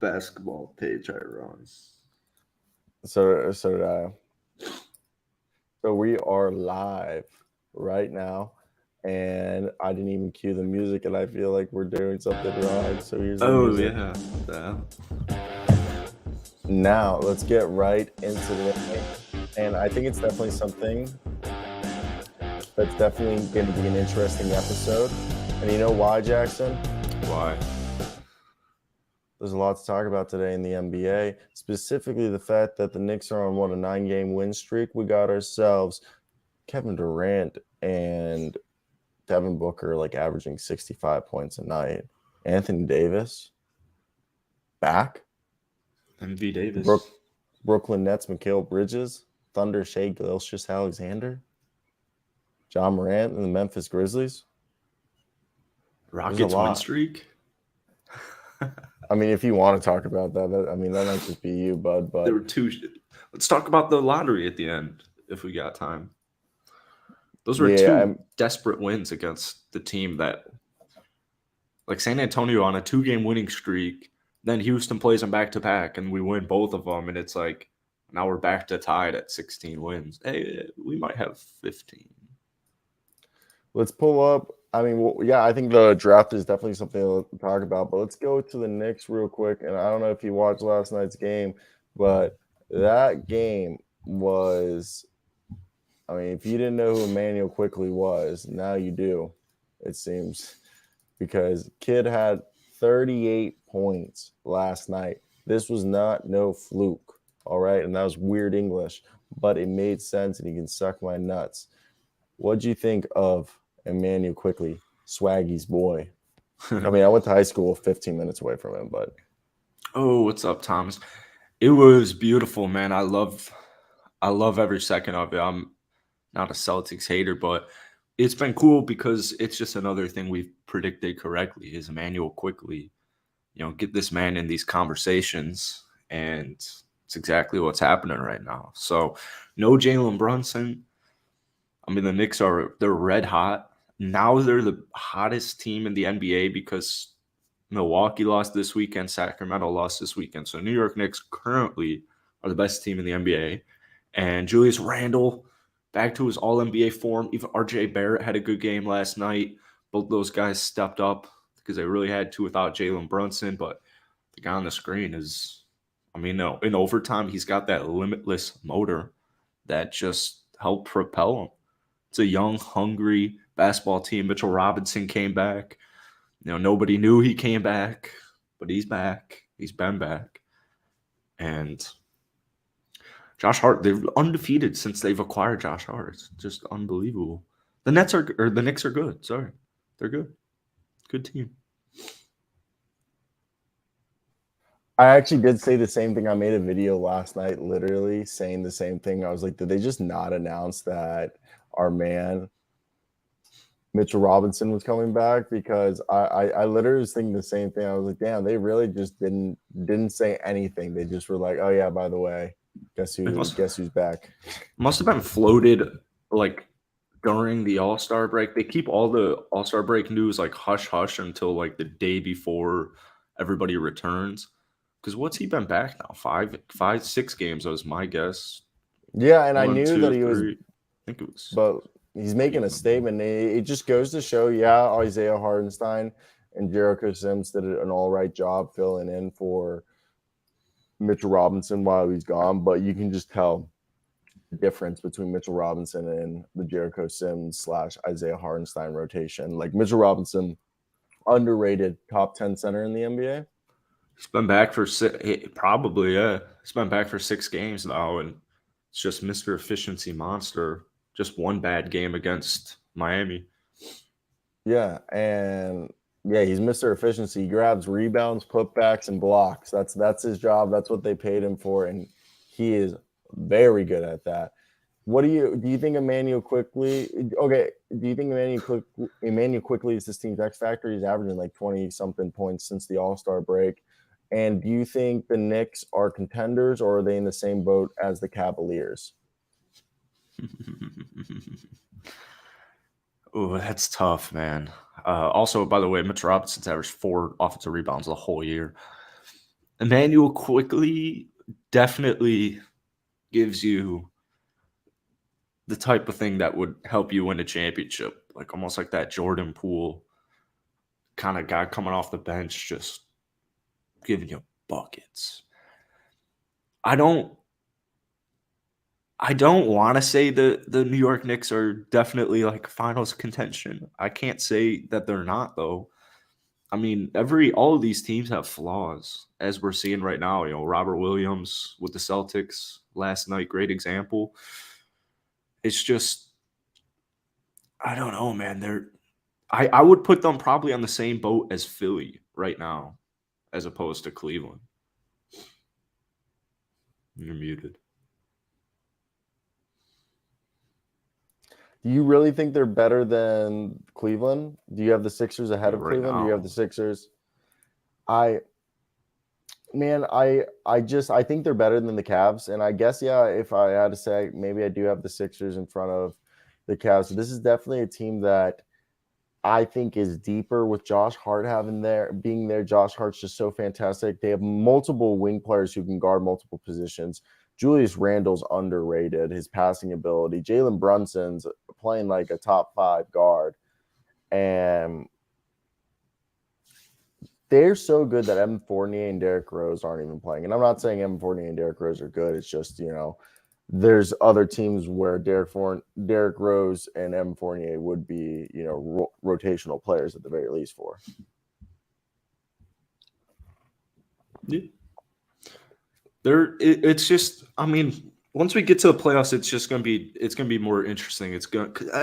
basketball page I run. So did I. So we are live right now, and I didn't even cue the music, and I feel like we're doing something wrong. So here's the Oh music. yeah, yeah. Now let's get right into the game, and I think it's definitely something that's definitely going to be an interesting episode. And you know why, Jackson? Why? There's a lot to talk about today in the NBA, specifically the fact that the Knicks are on a 9-game win streak. We got ourselves Kevin Durant and Devin Booker like averaging 65 points a night. Anthony Davis back. MV Davis. Brook, Brooklyn Nets Mikal Bridges. Thunder Shea Gilgeous Alexander. John Morant and the Memphis Grizzlies. There's a Rockets win lot. streak. I mean, if you want to talk about that, that might just be you, bud. But There were two. Let's talk about the lottery at the end if we got time. Those were yeah, two desperate wins against the team that, like San Antonio on a 2-game winning streak. Then Houston plays them back to back, and we win both of them. And it's like now we're back to tied at 16 wins. Hey, we might have 15. let's pull up. I mean, yeah, I think the draft is definitely something to talk about. But let's go to the Knicks real quick. And I don't know if you watched last night's game, but that game was. I mean, if you didn't know who Emmanuel Quickly was, now you do, it seems, because kid had 38 points last night. This was no fluke, all right? And that was weird English, but it made sense, and he can suck my nuts. What'd you think of Emmanuel Quickly, Swaggy's boy? I mean, I went to high school 15 minutes away from him, but. Oh, what's up, Thomas? It was beautiful, man. I love every second of it. I'm not a Celtics hater, but it's been cool because it's just another thing we've predicted correctly is Emmanuel Quickly, get this man in these conversations, and it's exactly what's happening right now. So no Jalen Brunson. I mean, the Knicks they're red hot. Now they're the hottest team in the NBA because Milwaukee lost this weekend, Sacramento lost this weekend. So New York Knicks currently are the best team in the NBA. And Julius Randle back to his all NBA form. Even RJ Barrett had a good game last night. Both those guys stepped up because they really had to without Jalen Brunson. But the guy on the screen is, I mean, no, in overtime, he's got that limitless motor that just helped propel him. It's a young, hungry basketball team. Mitchell Robinson came back. Nobody knew he came back, but he's back. He's been back. And Josh Hart, they're undefeated since they've acquired Josh Hart. It's just unbelievable. The Knicks are good. Sorry. They're good. Good team. I actually did say the same thing. I made a video last night literally saying the same thing. I was like, did they just not announce that our man Mitchell Robinson was coming back? Because I literally was thinking the same thing. I was like, damn, they really just didn't say anything. They just were like, oh yeah, by the way, guess who's back? Must have been floated like during the All-Star break. They keep all the All-Star break news like hush hush until like the day before everybody returns. Because what's he been back now? 6 games was my guess. Yeah, and I 1, knew 2, that he 3. was, I think it was. but he's making a statement. It just goes to show, yeah, Isaiah Hardenstein and Jericho Sims did an all right job filling in for Mitchell Robinson while he's gone, but you can just tell the difference between Mitchell Robinson and the Jericho Sims / Isaiah Hardenstein rotation. Like Mitchell Robinson, underrated top 10 center in the NBA. He's been back for probably, yeah. He's been back for 6 games now, and it's just Mr. Efficiency Monster. Just one bad game against Miami. Yeah, and yeah, he's Mr. Efficiency. He grabs rebounds, putbacks, and blocks. That's his job. That's what they paid him for, and he is very good at that. What do you think Emmanuel Quickly? Okay, do you think Emmanuel Quickly is this team's X factor? He's averaging like 20 something points since the All-Star break. And do you think the Knicks are contenders, or are they in the same boat as the Cavaliers? Oh, that's tough, man. Also, by the way, Mitch Robinson's averaged 4 offensive rebounds the whole year. Emmanuel quickly definitely gives you the type of thing that would help you win a championship, like almost like that Jordan Poole kind of guy coming off the bench, just giving you buckets. I don't I don't want to say the New York Knicks are definitely like finals contention. I can't say that they're not though. I mean, all of these teams have flaws, as we're seeing right now. Robert Williams with the Celtics last night, great example. It's just, I don't know, man. I would put them probably on the same boat as Philly right now, as opposed to Cleveland. You're muted. Do you really think they're better than Cleveland? Do you have the Sixers ahead of Right Cleveland? Do you have now. the Sixers? I think they're better than the Cavs. And I guess, yeah, if I had to say, maybe I do have the Sixers in front of the Cavs. So this is definitely a team that I think is deeper with Josh Hart being there. Josh Hart's just so fantastic. They have multiple wing players who can guard multiple positions. Julius Randle's underrated, his passing ability. Jalen Brunson's playing like a top 5 guard. And they're so good that Evan Fournier and Derrick Rose aren't even playing. And I'm not saying Evan Fournier and Derrick Rose are good. It's just, there's other teams where Derrick Rose and Evan Fournier would be, rotational players at the very least for. Yeah. It's just, I mean, once we get to the playoffs, it's gonna be more interesting.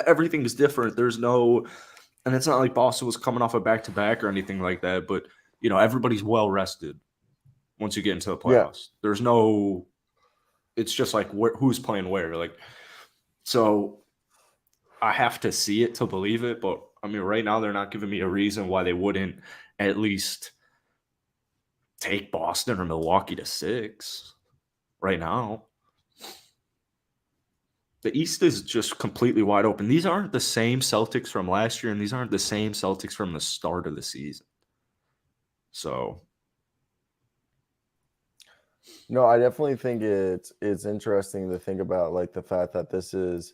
Everything is different. And it's not like Boston was coming off a back to back or anything like that. But everybody's well rested once you get into the playoffs. Yeah. It's just like who's playing where. Like, so I have to see it to believe it. But I mean, right now they're not giving me a reason why they wouldn't at least take Boston or Milwaukee to 6 right now. The East is just completely wide open. These aren't the same Celtics from last year, and these aren't the same Celtics from the start of the season. So, no, I definitely think it's interesting to think about, like, the fact that this is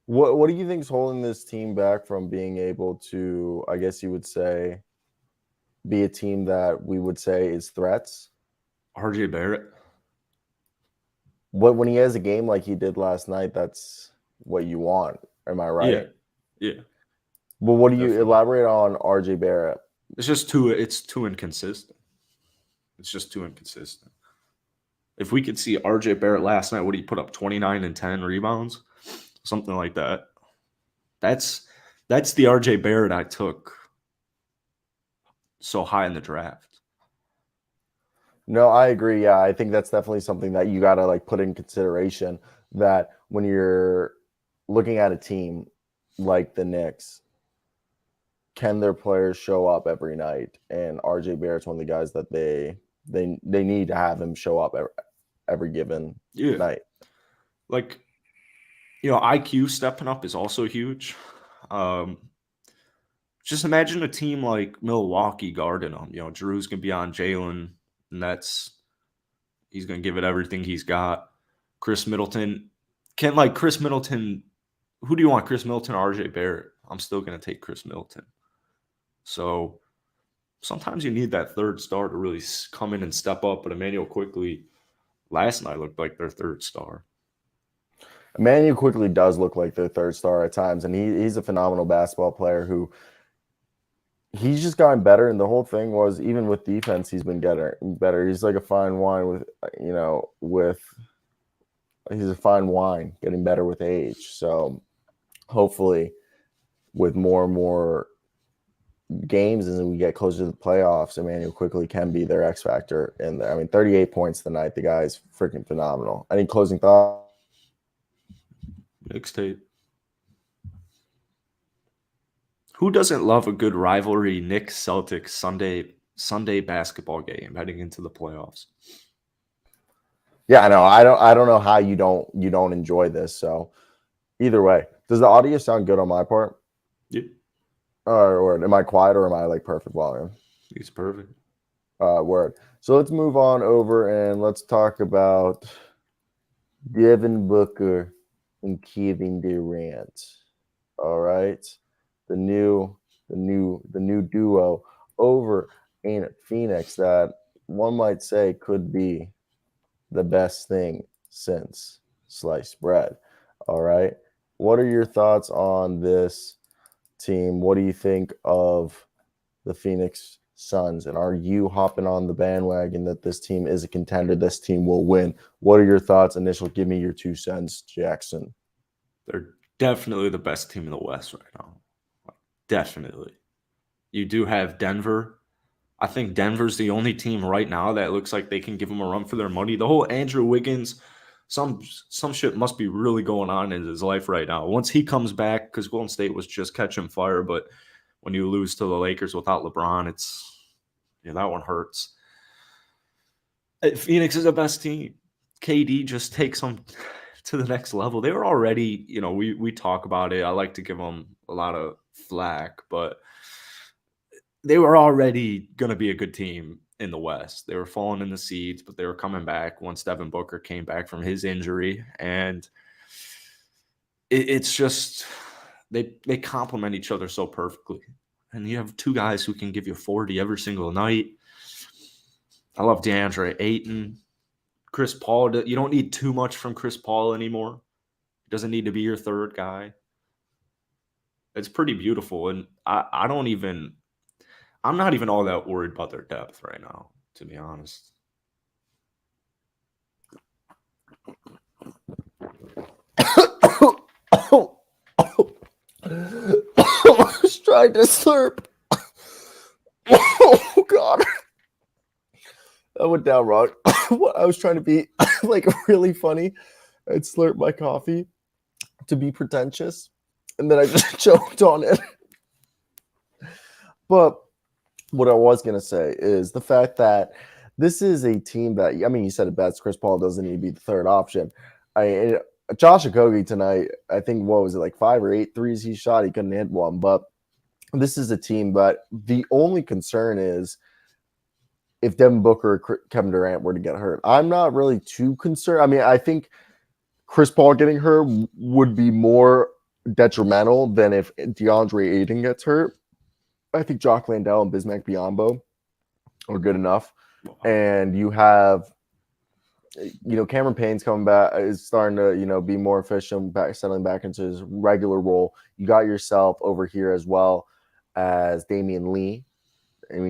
what do you think is holding this team back from being able to, I guess you would say, be a team that we would say is threats? RJ Barrett. When he has a game like he did last night, that's what you want. Am I right? Yeah. But what do you elaborate on RJ Barrett? It's too inconsistent. It's just too inconsistent. If we could see RJ Barrett last night, would he put up 29 and 10 rebounds? Something like that. That's the RJ Barrett I took so high in the draft. No, I agree. Yeah, I think that's definitely something that you got to like put in consideration, that when you're looking at a team like the Knicks, can their players show up every night? And RJ Barrett's one of the guys that they need to have him show up every given night. Like, IQ stepping up is also huge. Just imagine a team like Milwaukee guarding him. Drew's gonna be on Jalen, and he's gonna give it everything he's got. Chris Middleton, who do you want, Chris Middleton or RJ Barrett? I'm still gonna take Chris Middleton. So sometimes you need that third star to really come in and step up. But Emmanuel Quickly last night looked like their third star. Emmanuel Quickly does look like their third star at times, and he's a phenomenal basketball player who he's just gotten better. And the whole thing was, even with defense, he's been getting better. He's like a fine wine he's a fine wine, getting better with age. So hopefully with more and more games as we get closer to the playoffs, Emmanuel Quickly can be their X factor in there. I mean, 38 points tonight. The guy's freaking phenomenal. Any closing thoughts? Mixtape. Who doesn't love a good rivalry Knicks Celtics Sunday basketball game heading into the playoffs? Yeah, I know. I don't know how you don't enjoy this. So either way, does the audio sound good on my part? Yeah. Or am I quiet, or am I like perfect volume? It's perfect. Word. So let's move on over and let's talk about Devin Booker and Kevin Durant. All right, the new duo over in Phoenix that one might say could be the best thing since sliced bread. All right, what are your thoughts on this team? What do you think of the Phoenix Suns? And are you hopping on the bandwagon that this team is a contender? This team will win. What are your thoughts initial? Give me your 2 cents, Jackson. They're definitely the best team in the West right now. Definitely. You do have Denver. I think Denver's the only team right now that looks like they can give them a run for their money. The whole Andrew Wiggins, some shit must be really going on in his life right now. Once he comes back, because Golden State was just catching fire, but when you lose to the Lakers without LeBron, that one hurts. Phoenix is the best team. KD just takes them to the next level. They were already, we talk about it. I like to give them a lot of flack, but they were already going to be a good team in the West. They were falling in the seeds, but they were coming back once Devin Booker came back from his injury. And it's just they complement each other so perfectly. And you have two guys who can give you 40 every single night. I love DeAndre Ayton. Chris Paul, you don't need too much from Chris Paul anymore. He doesn't need to be your third guy. It's pretty beautiful. And I'm not even all that worried about their depth right now, to be honest. I was trying to slurp. Oh, God. That went down wrong. I was trying to be like really funny and slurp my coffee to be pretentious, and then I just choked on it. But what I was going to say is the fact that this is a team that, you said it best, Chris Paul doesn't need to be the third option. Josh Okogie tonight, I think, what was it, like 5 or 8 threes he shot? He couldn't hit one. But this is a team, but the only concern is if Devin Booker or Kevin Durant were to get hurt. I'm not really too concerned. I think Chris Paul getting hurt would be more detrimental than if DeAndre Ayton gets hurt. I think Jock Landale and Bismack Biyombo are good enough. And you have, Cameron Payne's coming back, is starting to, be more efficient, settling back into his regular role. You got yourself over here as well as Damian Lee.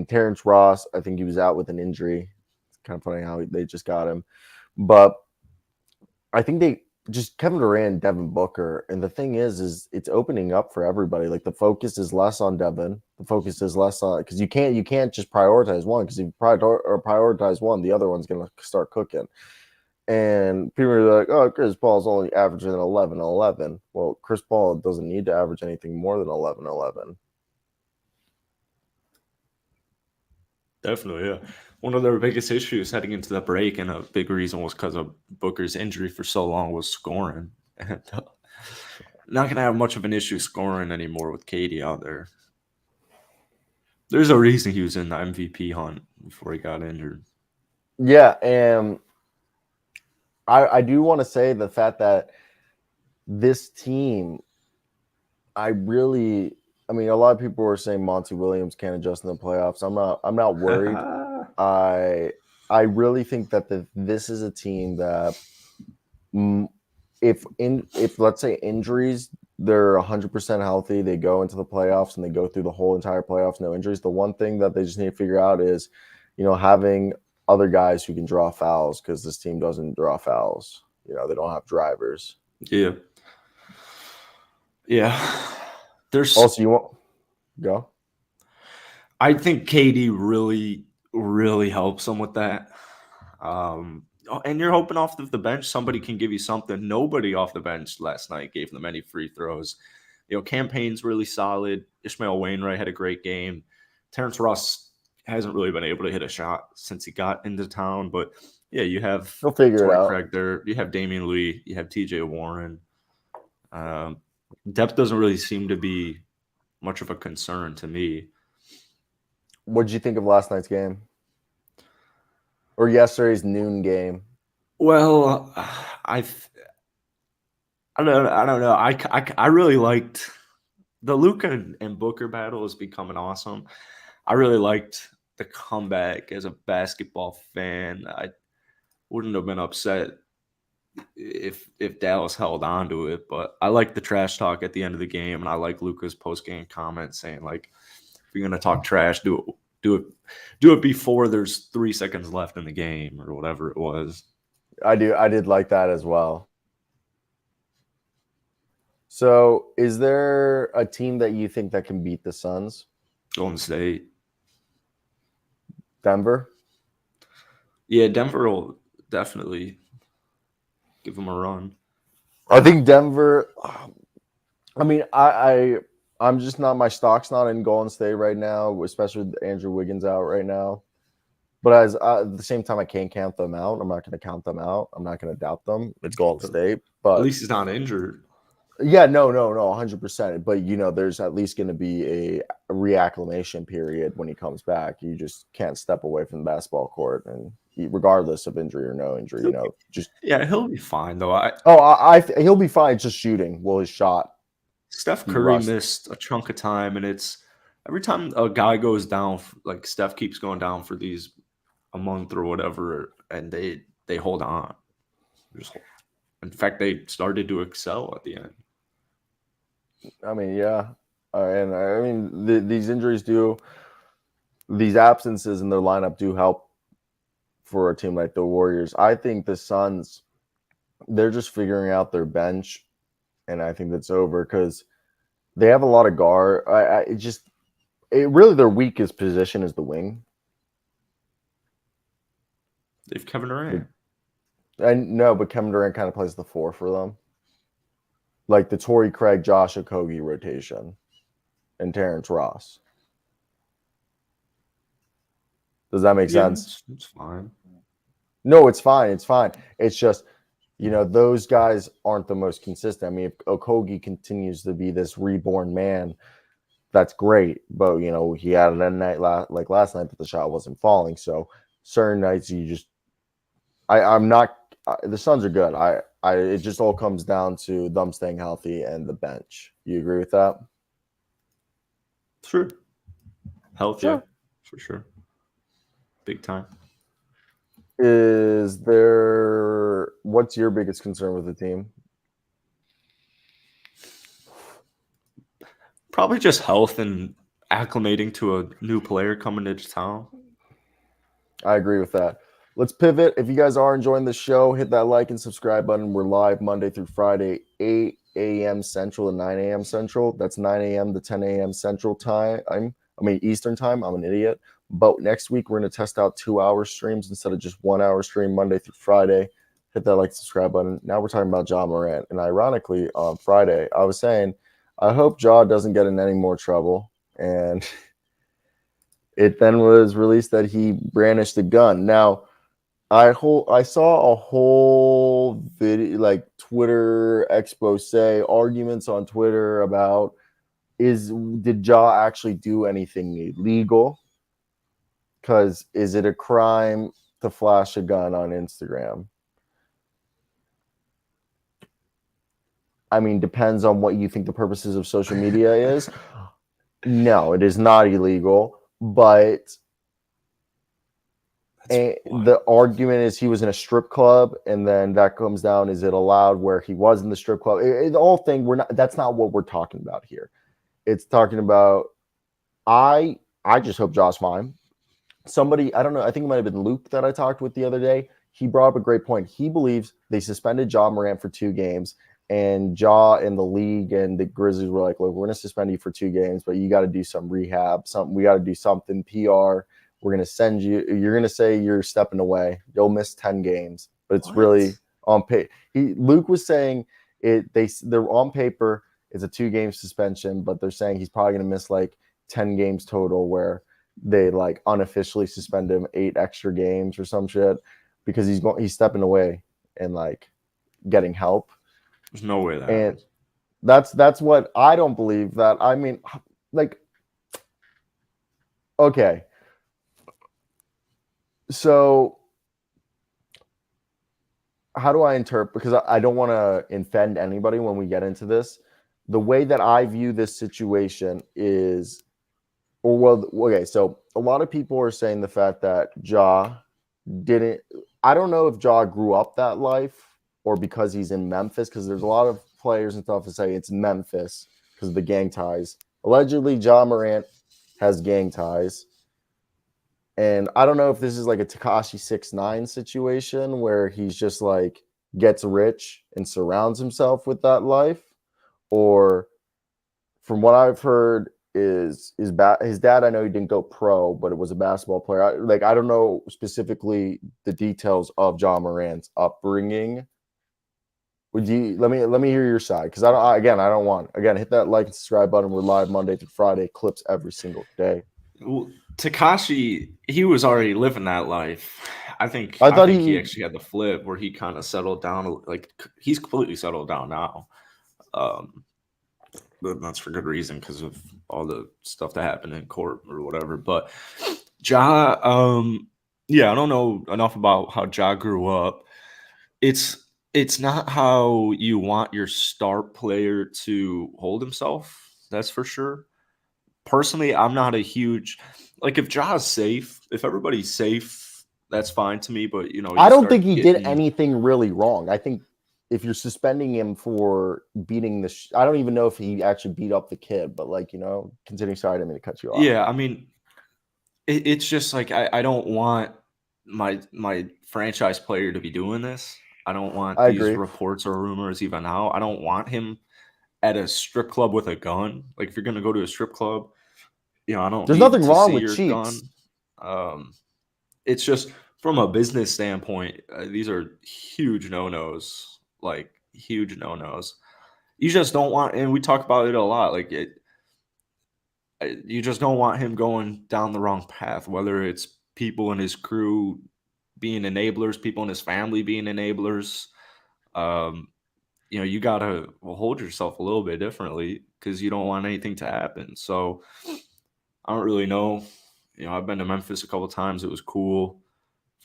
Terrence Ross, I think he was out with an injury. It's kind of funny how they just got him. But I think Kevin Durant, Devin Booker. And the thing is it's opening up for everybody. Like the focus is less on Devin. The focus is less on, because you can't just prioritize one, because if you prioritize one, the other one's going to start cooking. And people are like, oh, Chris Paul's only averaging 11-11. Well, Chris Paul doesn't need to average anything more than 11-11. Definitely, yeah. One of their biggest issues heading into the break, and a big reason was because of Booker's injury for so long, was scoring. And not going to have much of an issue scoring anymore with KD out there. There's a reason he was in the MVP hunt before he got injured. Yeah, and I do want to say the fact that this team, a lot of people were saying Monty Williams can't adjust in the playoffs. I'm not worried. I really think that this is a team that if let's say injuries, they're 100% healthy, they go into the playoffs and they go through the whole entire playoffs, no injuries. The one thing that they just need to figure out is, having other guys who can draw fouls, because this team doesn't draw fouls. They don't have drivers. Yeah. There's also, you want go. I think KD really, really helps them with that. And you're hoping off the bench somebody can give you something. Nobody off the bench last night gave them any free throws. Campaign's really solid. Ishmael Wainwright had a great game. Terrence Ross hasn't really been able to hit a shot since he got into town. But, yeah, you have He'll figure it out. Craig there. You have Damian Lee. You have TJ Warren. Depth doesn't really seem to be much of a concern to me. What did you think of last night's game? or yesterday's noon game? Well, I don't know. I really liked the Luka and Booker battle is becoming awesome. I really liked the comeback as a basketball fan. I wouldn't have been upset if Dallas held on to it, but I like the trash talk at the end of the game, and I like Luka's post game comment saying like, if you're gonna talk trash, do it before there's 3 seconds left in the game or whatever it was. I did like that as well. So, is there a team that you think that can beat the Suns? Golden State. Denver? Yeah, Denver will definitely give them a run. I think Denver. I mean, I'm just not, my stock's not in Golden State right now, especially with Andrew Wiggins out right now. But as at the same time, I can't count them out. I'm not going to count them out. I'm not going to doubt them. It's Golden State, but At least he's not injured. yeah, no, 100%. But there's at least going to be a reacclimation period when he comes back. You just can't step away from the basketball court, and regardless of injury or no injury, just Yeah, he'll be fine though. he'll be fine. Just shooting. Well, his shot. Steph He Curry rushed. missed a chunk of time, and it's every time a guy goes down, like Steph keeps going down for a month or whatever, and they hold on. In fact, they started to excel at the end. I mean, yeah, and I mean these injuries these absences in their lineup do help for a team like the Warriors. I think the Suns, they're just figuring out their bench, and I think that's over because they have a lot of guard. Really their weakest position is the wing. They've Kevin Durant. And no, but Kevin Durant kind of plays the 4 for them. Like the Torrey Craig, Josh Okogie rotation, and Terrence Ross. Does that make sense? It's fine. No, it's fine. It's fine. It's just, those guys aren't the most consistent. I mean, if Okogie continues to be this reborn man, that's great. But, he had a night like last night that the shot wasn't falling. So certain nights I'm not. The Suns are good. It just all comes down to them staying healthy and the bench. You agree with that? True. Health, Sure. yeah, for sure. Big time. What's your biggest concern with the team? Probably just health and acclimating to a new player coming into town. I agree with that. Let's pivot. If you guys are enjoying the show, hit that like and subscribe button. We're live Monday through Friday, 8 a.m. Central to 9 a.m. Central. That's 9 a.m. to 10 a.m. Central time. Eastern time. I'm an idiot. But next week, we're going to test out 2-hour streams instead of just 1-hour stream Monday through Friday. Hit that like, subscribe button. Now we're talking about Ja Morant. And ironically, on Friday, I was saying, I hope Ja doesn't get in any more trouble. And it then was released that he brandished a gun. Now, I saw a whole video, like Twitter expose, arguments on Twitter about did Ja actually do anything illegal? Because is it a crime to flash a gun on Instagram? I mean, depends on what you think the purposes of social media is. No, it is not illegal, but the argument is he was in a strip club, and then that comes down, is it allowed where he was in the strip club? The whole thing, that's not what we're talking about here. It's talking about, I just hope Ja's fine. Somebody, I don't know, I think it might have been Luke that I talked with the other day. He brought up a great point. He believes they suspended Ja Morant for 2 games, and Ja and the league and the Grizzlies were like, look, we're going to suspend you for 2 games, but you got to do some rehab, we got to do something, PR. We're going to send you, you're going to say you're stepping away. You'll miss 10 games, but it's really on paper. Luke was saying they're on paper, it's a 2-game suspension, but they're saying he's probably going to miss like 10 games total, where they like unofficially suspend him 8 extra games or some shit because he's stepping away and like getting help. There's no way that and happens. That's what I don't believe that. I mean, like, okay. So how do I interpret, because I don't want to offend anybody when we get into this. The way that I view this situation is, or well, okay, so a lot of people are saying the fact that Ja didn't, I don't know if Ja grew up that life or because he's in Memphis, because there's a lot of players and stuff that say it's Memphis because of the gang ties. Allegedly, Ja Morant has gang ties. And I don't know if this is like a Tekashi 6ix9ine situation where he's just like gets rich and surrounds himself with that life, or from what I've heard is his dad. I know he didn't go pro, but it was a basketball player. I don't know specifically the details of Ja Morant's upbringing. Would you let me hear your side? Because I don't want, hit that like and subscribe button. We're live Monday through Friday, clips every single day. Well, Tekashi, he was already living that life. I think he actually had the flip where he kind of settled down. Like he's completely settled down now. But that's for good reason because of all the stuff that happened in court or whatever. But Ja, I don't know enough about how Ja grew up. It's not how you want your star player to hold himself. That's for sure. Personally, I'm not a huge, like, if Ja's safe, if everybody's safe, that's fine to me. But I don't think he did anything really wrong. I think if you're suspending him for beating I don't even know if he actually beat up the kid, but continue. Sorry, I didn't mean to cut you off. Yeah, I mean, it's just like I don't want my franchise player to be doing this. I don't want these reports or rumors even out. I don't want him at a strip club with a gun. Like if you're gonna go to a strip club, I don't. There's nothing wrong with cheats. It's just from a business standpoint, these are huge no-nos. Like huge no-nos. You just don't want, and we talk about it a lot. Like you just don't want him going down the wrong path. Whether it's people in his crew being enablers, people in his family being enablers. You gotta hold yourself a little bit differently because you don't want anything to happen. So I don't really know. I've been to Memphis a couple of times. It was cool.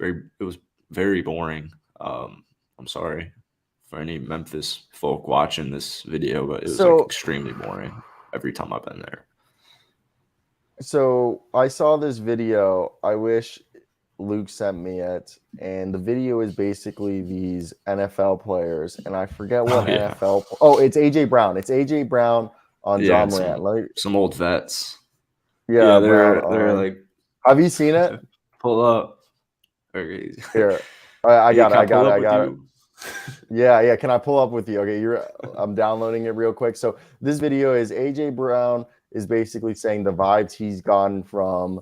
It was very boring. I'm sorry for any Memphis folk watching this video, but it was like extremely boring every time I've been there. So I saw this video. I wish Luke sent me it, and the video is basically these NFL players, and I forget what NFL. Oh, it's AJ Brown. It's AJ Brown on Ja Morant. Some old vets. Yeah, they're like. Have you seen it? Pull up. Here, I got it. Yeah. Can I pull up with you? Okay, I'm downloading it real quick. So this video is AJ Brown is basically saying the vibes he's gotten from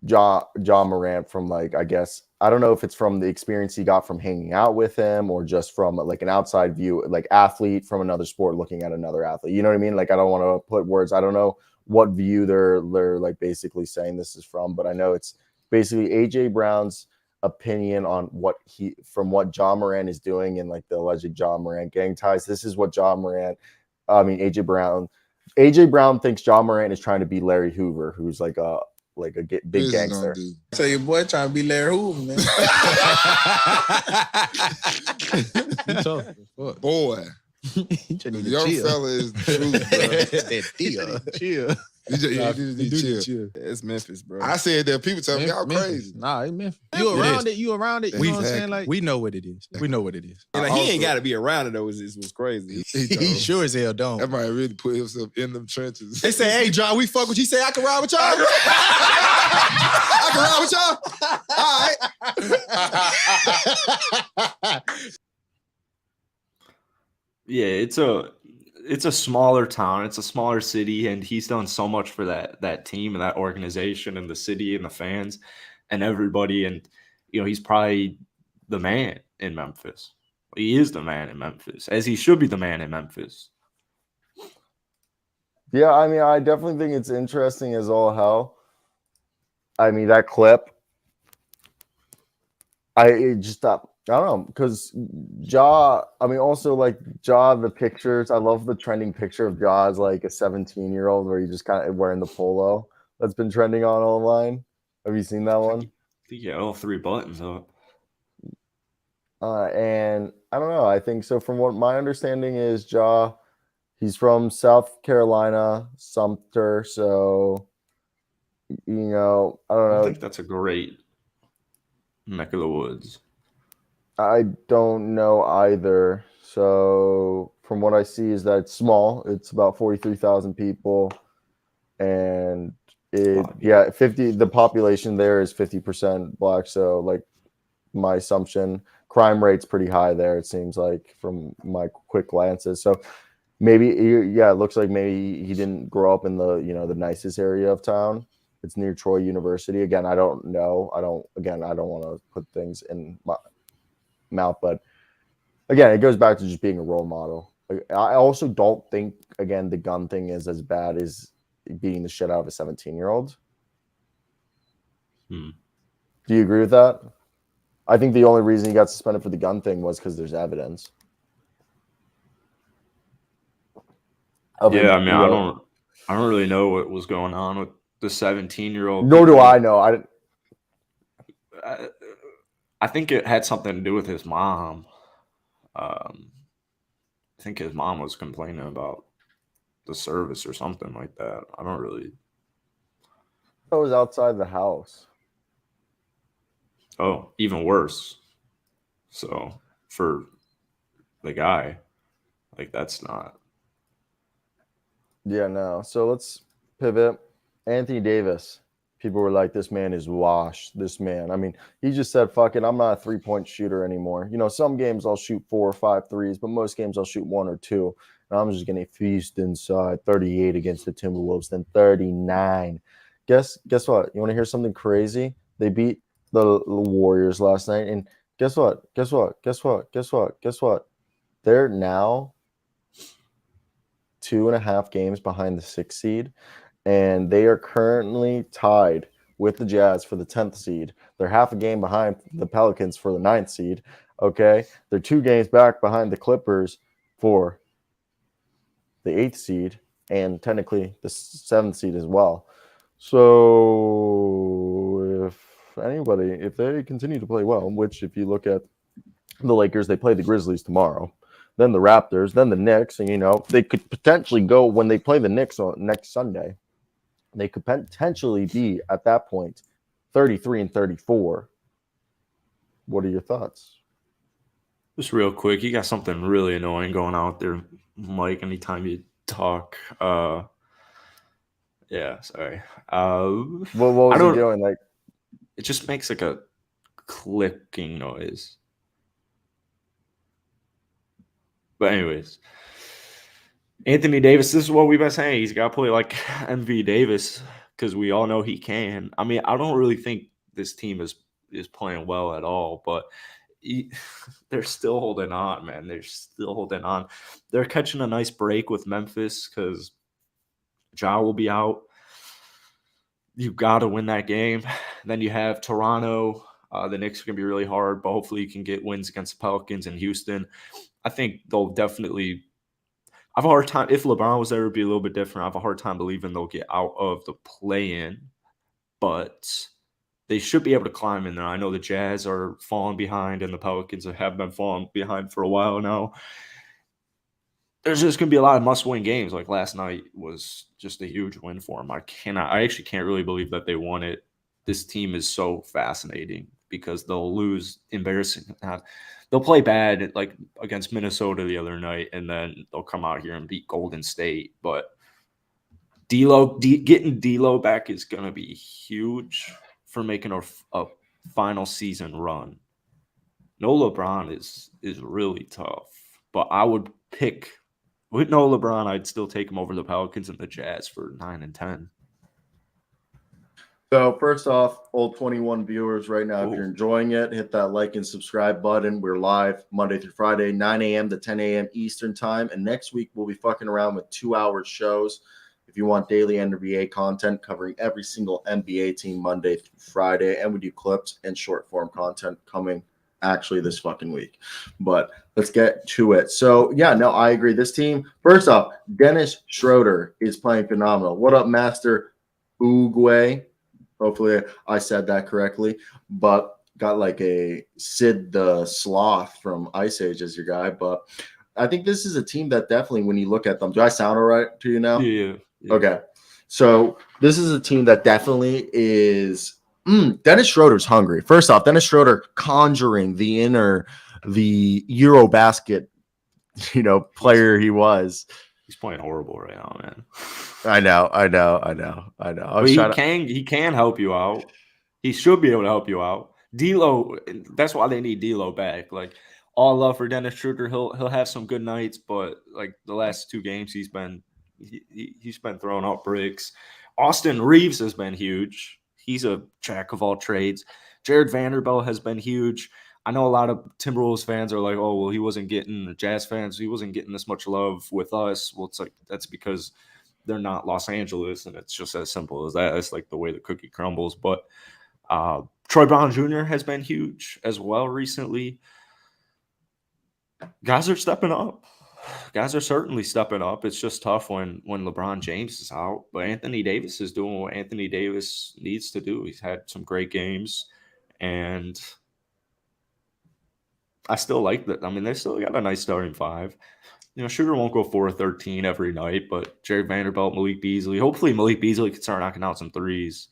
Ja Morant, from like, I guess, I don't know if it's from the experience he got from hanging out with him or just from like an outside view, like athlete from another sport looking at another athlete. You know what I mean? Like, I don't want to put words. I don't know what view they're like basically saying this is from, but I know it's basically AJ Brown's opinion on what Ja Morant is doing and like the alleged Ja Morant gang ties. This is what AJ Brown thinks Ja Morant is trying to be Larry Hoover, who's like a big gangster. Tell your boy trying to be Larry Hoover, man. Boy. Your fella is the truth, bro. Chill. You chill. It's Memphis, bro. I said that people tell me y'all crazy. Nah, it's Memphis. You around it. You know what I'm saying? Like, we know what it is. We know what it is. And like, he ain't got to be around it, though. It was crazy. He sure as hell don't. That might really put himself in them trenches. They say, hey, John, we fuck with you. Say, I can ride with y'all. I can ride with y'all. All right. Yeah, it's a smaller town, it's a smaller city, and he's done so much for that team and that organization and the city and the fans and everybody. And he's probably the man in Memphis. He is the man in Memphis, as he should be the man in Memphis. Yeah, I mean, I definitely think it's interesting as all hell. I mean, that clip, it just thought, I don't know, because the pictures, I love the trending picture of Ja as like a 17-year-old where he just kind of wearing the polo that's been trending on online. Have you seen that one? think you got all 3 buttons up. And I don't know. I think so. From what my understanding is, Ja, he's from South Carolina, Sumter. So, I don't know. I think that's a great neck of the woods. I don't know either. So, from what I see, is that it's small. It's about 43,000 people, and 50. The population there is 50% black. So, like, my assumption, crime rate's pretty high there. It seems like from my quick glances. So maybe, it looks like maybe he didn't grow up in the the nicest area of town. It's near Troy University. Again, I don't know. I don't want to put things in my mouth, but again, it goes back to just being a role model. I also don't think, again, the gun thing is as bad as beating the shit out of a 17-year-old. Do you agree with that? I think the only reason he got suspended for the gun thing was because there's evidence. I mean, I don't really know what was going on with the 17-year-old. Nor do I know. I think it had something to do with his mom. I think his mom was complaining about the service or something like that. I don't really. It was outside the house. Oh, even worse. So for the guy, like, that's not. Yeah, no. So let's pivot. Anthony Davis. People were like, this man is washed. This man. I mean, he just said, fuck it, I'm not a 3-point shooter anymore. Some games I'll shoot 4 or 5 threes, but most games I'll shoot 1 or 2. And I'm just going to feast inside. 38 against the Timberwolves, then 39. Guess what? You want to hear something crazy? They beat the Warriors last night. And guess what? They're now 2.5 games behind the 6th seed. And they are currently tied with the Jazz for the 10th seed. They're half a game behind the Pelicans for the 9th seed. Okay. They're 2 games back behind the Clippers for the 8th seed and technically the 7th seed as well. So if they continue to play well, which if you look at the Lakers, they play the Grizzlies tomorrow, then the Raptors, then the Knicks, and they could potentially go when they play the Knicks on next Sunday. They could potentially be at that point 33-34. What are your thoughts? Just real quick, you got something really annoying going on with there, Mike. Anytime you talk, yeah, sorry. What was he doing? Like, it just makes like a clicking noise. But anyways, Anthony Davis, this is what we've been saying. He's got to play like MV Davis because we all know he can. I mean, I don't really think this team is playing well at all, but they're still holding on, man. They're still holding on. They're catching a nice break with Memphis because Ja will be out. You got to win that game. Then you have Toronto. The Knicks are going to be really hard, but hopefully you can get wins against the Pelicans and Houston. I think they'll definitely – I have a hard time – if LeBron was there, it would be a little bit different. I have a hard time believing they'll get out of the play-in, but they should be able to climb in there. I know the Jazz are falling behind, and the Pelicans have been falling behind for a while now. There's just going to be a lot of must-win games. Like last night was just a huge win for them. I actually can't really believe that they won it. This team is so fascinating because they'll lose embarrassing. They'll play bad like against Minnesota the other night, and then they'll come out here and beat Golden State. But getting D'Lo back is going to be huge for making a final season run. No LeBron is really tough, but I would pick with no LeBron. I'd still take him over the Pelicans and the Jazz for 9 and 10. So first off, all 21 viewers right now, if you're enjoying it, hit that like and subscribe button. We're live Monday through Friday, 9 a.m. to 10 a.m. Eastern time. And next week, we'll be fucking around with 2-hour shows. If you want daily NBA content covering every single NBA team Monday through Friday, and we do clips and short form content coming actually this fucking week. But let's get to it. So, yeah, no, I agree. This team, first off, Dennis Schroeder is playing phenomenal. What up, Master Uguay? Hopefully I said that correctly. But got like a Sid the Sloth from Ice Age as your guy. But I think this is a team that definitely, when you look at them, do I sound all right to you now? Yeah. Okay. So this is a team that definitely is Dennis Schroeder's hungry. First off, Dennis Schroeder conjuring the Eurobasket, player he was. He's playing horrible right now, man. I know. But he can help you out. He should be able to help you out. D'Lo, that's why they need D'Lo back. Like, all love for Dennis Schroeder. He'll have some good nights, but like the last 2 games, he's been throwing out bricks. Austin Reeves has been huge. He's a jack of all trades. Jared Vanderbilt has been huge. I know a lot of Timberwolves fans are like, oh, well, he wasn't getting this much love with us. Well, it's like, that's because they're not Los Angeles, and it's just as simple as that. It's like the way the cookie crumbles. But Troy Brown Jr. has been huge as well recently. Guys are stepping up. Guys are certainly stepping up. It's just tough when LeBron James is out. But Anthony Davis is doing what Anthony Davis needs to do. He's had some great games, and I still like that. I mean, they still got a nice starting 5. Sugar won't go 4-13 every night, but Jared Vanderbilt, Malik Beasley. Hopefully Malik Beasley can start knocking out some threes.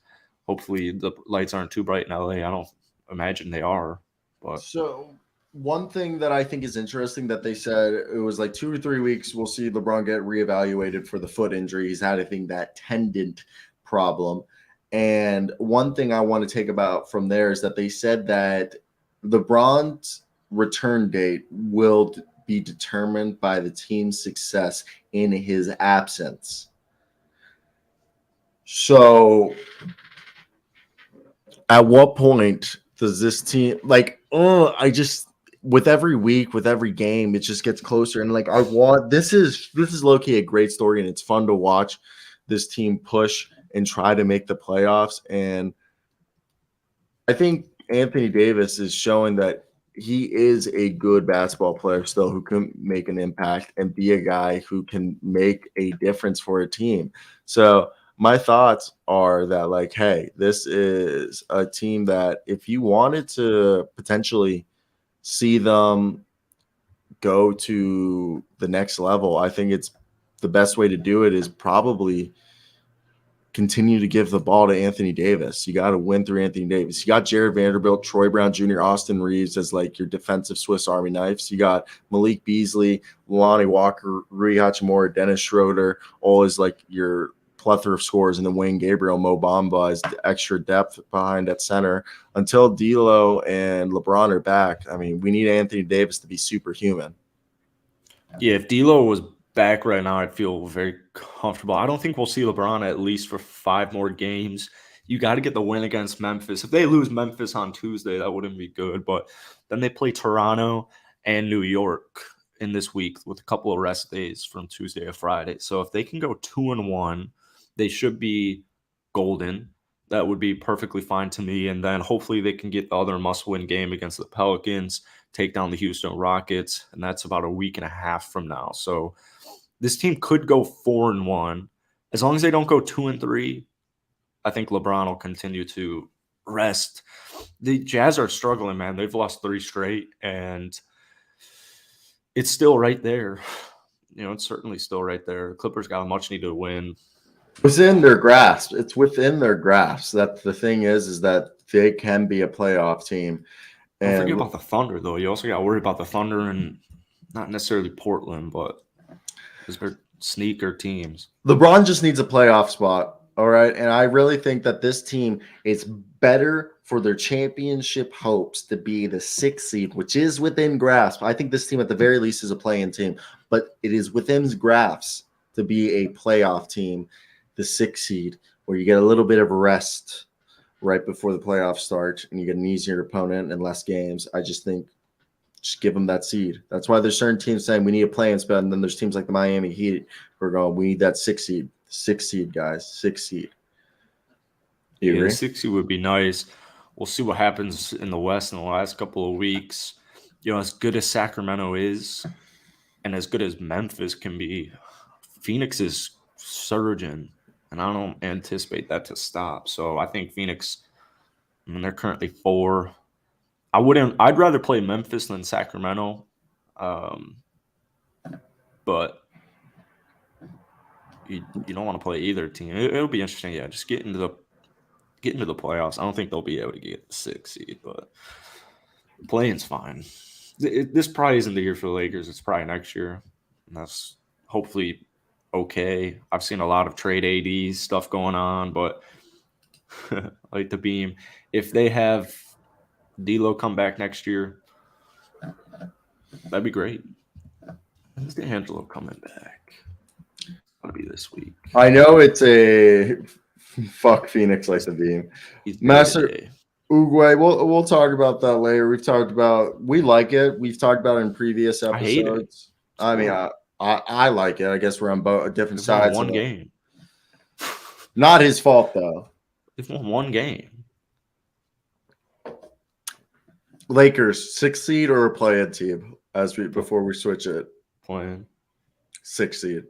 Hopefully the lights aren't too bright in LA. I don't imagine they are. But so one thing that I think is interesting that they said, it was like 2 or 3 weeks, we'll see LeBron get reevaluated for the foot injury. He's had, I think, that tendon problem. And one thing I want to take about from there is that they said that LeBron's return date will be determined by the team's success in his absence. So at what point does this team with every week, with every game, it just gets closer. And like, this is low-key a great story, and it's fun to watch this team push and try to make the playoffs. And I think Anthony Davis is showing that he is a good basketball player still, who can make an impact and be a guy who can make a difference for a team. So my thoughts are that, like, hey, this is a team that if you wanted to potentially see them go to the next level, I think it's the best way to do it is probably continue to give the ball to Anthony Davis. You got to win through Anthony Davis. You got Jared Vanderbilt, Troy Brown Jr., Austin Reeves as like your defensive Swiss Army knives. You got Malik Beasley, Lonnie Walker, Rui Hachimura, Dennis Schroeder, all as like your plethora of scores, and then Wayne Gabriel, Mo Bamba as the extra depth behind at center. Until D'Lo and LeBron are back, I mean, we need Anthony Davis to be superhuman. Yeah, if D'Lo was back right now, I'd feel very comfortable. I don't think we'll see LeBron at least for 5 more games. You got to get the win against Memphis. If they lose Memphis on Tuesday, that wouldn't be good. But then they play Toronto and New York in this week with a couple of rest days from Tuesday to Friday. So if they can go 2-1, they should be golden. That would be perfectly fine to me. And then hopefully they can get the other must-win game against the Pelicans, take down the Houston Rockets, and that's about a week and a half from now. So this team could go 4-1. As long as they don't go 2-3, I think LeBron will continue to rest. The Jazz are struggling, man. They've lost 3 straight, and it's still right there. It's certainly still right there. The Clippers got a much-needed win. Within their grasp. It's within their grasp. That the thing is that they can be a playoff team. And don't forget about the Thunder, though. You also got to worry about the Thunder and not necessarily Portland, but because they're sneaker teams. LeBron just needs a playoff spot, all right? And I really think that this team is better for their championship hopes to be the 6th seed, which is within grasp. I think this team at the very least is a play-in team, but it is within grasp to be a playoff team, the 6th seed, where you get a little bit of rest right before the playoffs start and you get an easier opponent and less games. I just think just give them that seed. That's why there's certain teams saying we need a play-in spot, and then there's teams like the Miami Heat who are going, we need that 6th seed. 6th seed, guys. 6th seed. Yeah, 6th seed would be nice. We'll see what happens in the West in the last couple of weeks. As good as Sacramento is and as good as Memphis can be, Phoenix is surging. and I don't anticipate that to stop. So I think Phoenix, I mean, they're currently 4. I'd rather play Memphis than Sacramento. But you don't want to play either team. It'll be interesting. Yeah, just get into the playoffs. I don't think they'll be able to get the 6th seed, but playing's fine. This probably isn't the year for the Lakers. It's probably next year. And that's hopefully okay. I've seen a lot of trade AD stuff going on, but like the Beam, if they have D'Lo come back next year, that'd be great. Is D'Angelo coming back? It'll be this week. I know it's a fuck Phoenix like the Beam. Master Uguay, we'll talk about that later. We like it. We've talked about it in previous episodes. I hate it. I mean, I like it. I guess we're on both different sides. One game. Not his fault though. They've won one game. Lakers 6th seed or a play-in team before we switch it. Playing 6th seed.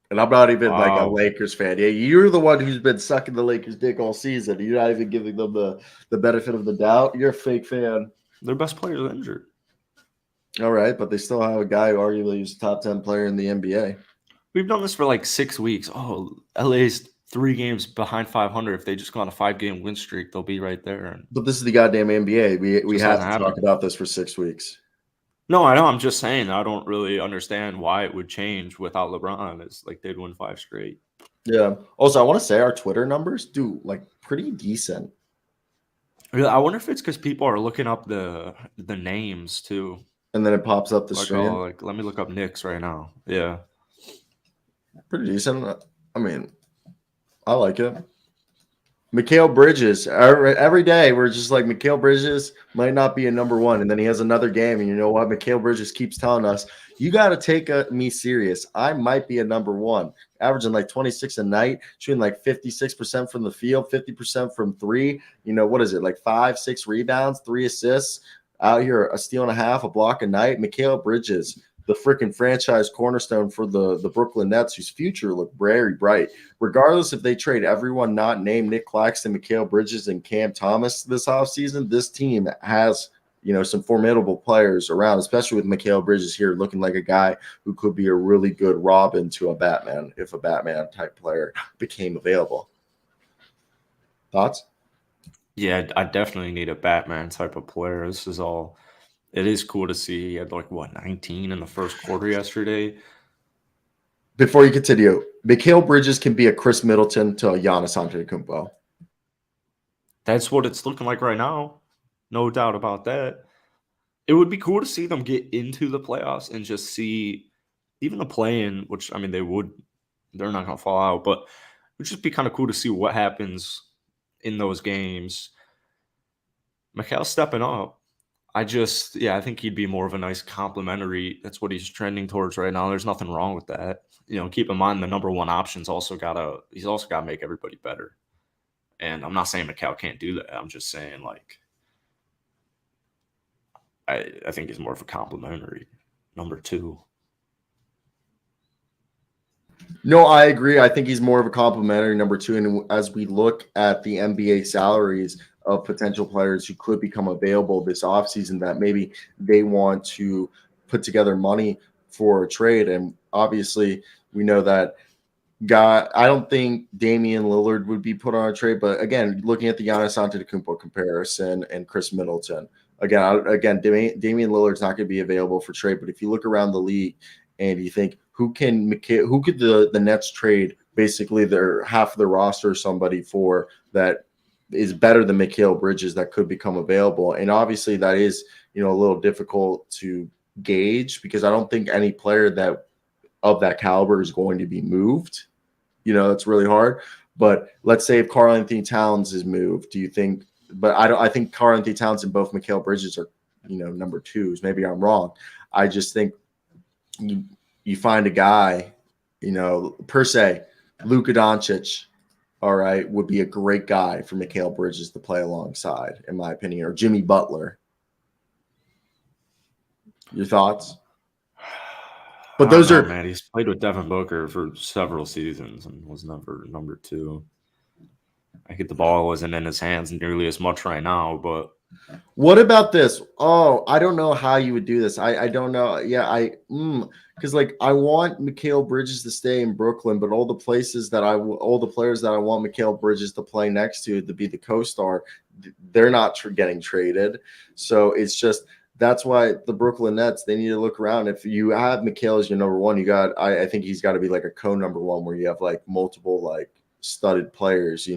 And I'm not even like a Lakers fan. Yeah, you're the one who's been sucking the Lakers' dick all season. You're not even giving them the benefit of the doubt. You're a fake fan. Their best players are injured. All right, but they still have a guy who arguably is a top 10 player in the NBA. We've done this for like 6 weeks. Oh, LA's 3 games behind 500. If they just go on a 5-game win streak, they'll be right there. But this is the goddamn NBA. We have to talk about this for 6 weeks. No, I know. I'm just saying I don't really understand why it would change without LeBron. It's like they'd win 5 straight. Yeah. Also, I want to say our Twitter numbers do like pretty decent. I wonder if it's because people are looking up the names too. And then it pops up the stream. Oh, like let me look up Knicks right now. Yeah. Pretty decent. I mean, I like it. Mikal Bridges. Every day we're just like, Mikal Bridges might not be a number 1. And then he has another game. And you know what? Mikal Bridges keeps telling us, you got to take me serious. I might be a number 1. Averaging like 26 a night, shooting like 56% from the field, 50% from 3. You know, what is it? Like 5, 6 rebounds, 3 assists. Out here, a steal and a half, a block a night. Mikal Bridges, the freaking franchise cornerstone for the Brooklyn Nets, whose future looked very bright. Regardless if they trade everyone not named Nick Claxton, Mikal Bridges, and Cam Thomas this offseason, this team has, you know, some formidable players around, especially with Mikal Bridges here looking like a guy who could be a really good Robin to a Batman if a Batman-type player became available. Thoughts? Yeah, I definitely need a Batman type of player. It is cool to see. He had like, 19 in the first quarter yesterday. Before you continue, Mikal Bridges can be a Chris Middleton to a Giannis Antetokounmpo. That's what it's looking like right now. No doubt about that. It would be cool to see them get into the playoffs and just see even the play-in, which, I mean, they're not going to fall out, but it would just be kind of cool to see what happens in those games. Mikal's stepping up. I think he'd be more of a nice complimentary. That's what he's trending towards right now. There's nothing wrong with that. You know, keep in mind the number 1 option's he's also got to make everybody better. And I'm not saying Mikal can't do that. I'm just saying, like, I think he's more of a complimentary number 2. No, I agree. I think he's more of a complimentary number 2. And as we look at the NBA salaries of potential players who could become available this offseason, that maybe they want to put together money for a trade. And obviously, we know that I don't think Damian Lillard would be put on a trade. But again, looking at the Giannis Antetokounmpo comparison and Chris Middleton, again, Damian Lillard's not going to be available for trade. But if you look around the league and you think, who could the Nets trade basically half of their roster or somebody for that is better than Mikal Bridges that could become available? And obviously that is, you know, a little difficult to gauge because I don't think any player that of that caliber is going to be moved. You know, it's really hard. But let's say if Karl-Anthony Towns is moved, do you think? But I think Karl-Anthony Towns and both Mikal Bridges are, you know, number 2s. Maybe I'm wrong. I just think you find a guy, you know, per se, Luka Doncic, all right, would be a great guy for Mikal Bridges to play alongside, in my opinion, or Jimmy Butler. Your thoughts? But those are man. He's played with Devin Booker for several seasons and was never number 2. I get the ball wasn't in his hands nearly as much right now, but what about this? Oh, I don't know how you would do this. I don't know. Yeah, because like I want Mikal Bridges to stay in Brooklyn, but all the players that I want Mikal Bridges to play next to be the co-star, they're not getting traded. So it's just that's why the Brooklyn Nets, they need to look around. If you have Mikal as your number 1, you got I think he's got to be like a co-number 1 where you have like multiple like studded players,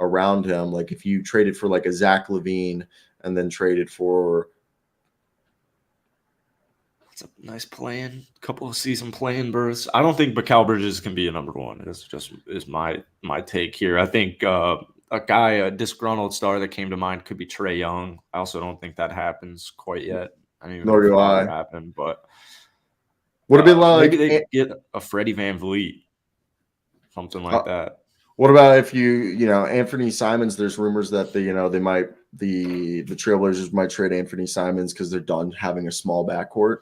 around him. Like if you traded for like a Zach LaVine and then traded for it's a nice couple of season playing berths. I don't think Mikal Bridges can be a number 1. This is my take here. I think a disgruntled star that came to mind could be Trae Young. I also don't think that happens quite yet. I don't even know if it'll ever happen, but what a bit like maybe they get a Freddie VanVleet, something like that. What about if Anthony Simons? There's rumors that the Trailblazers might trade Anthony Simons because they're done having a small backcourt,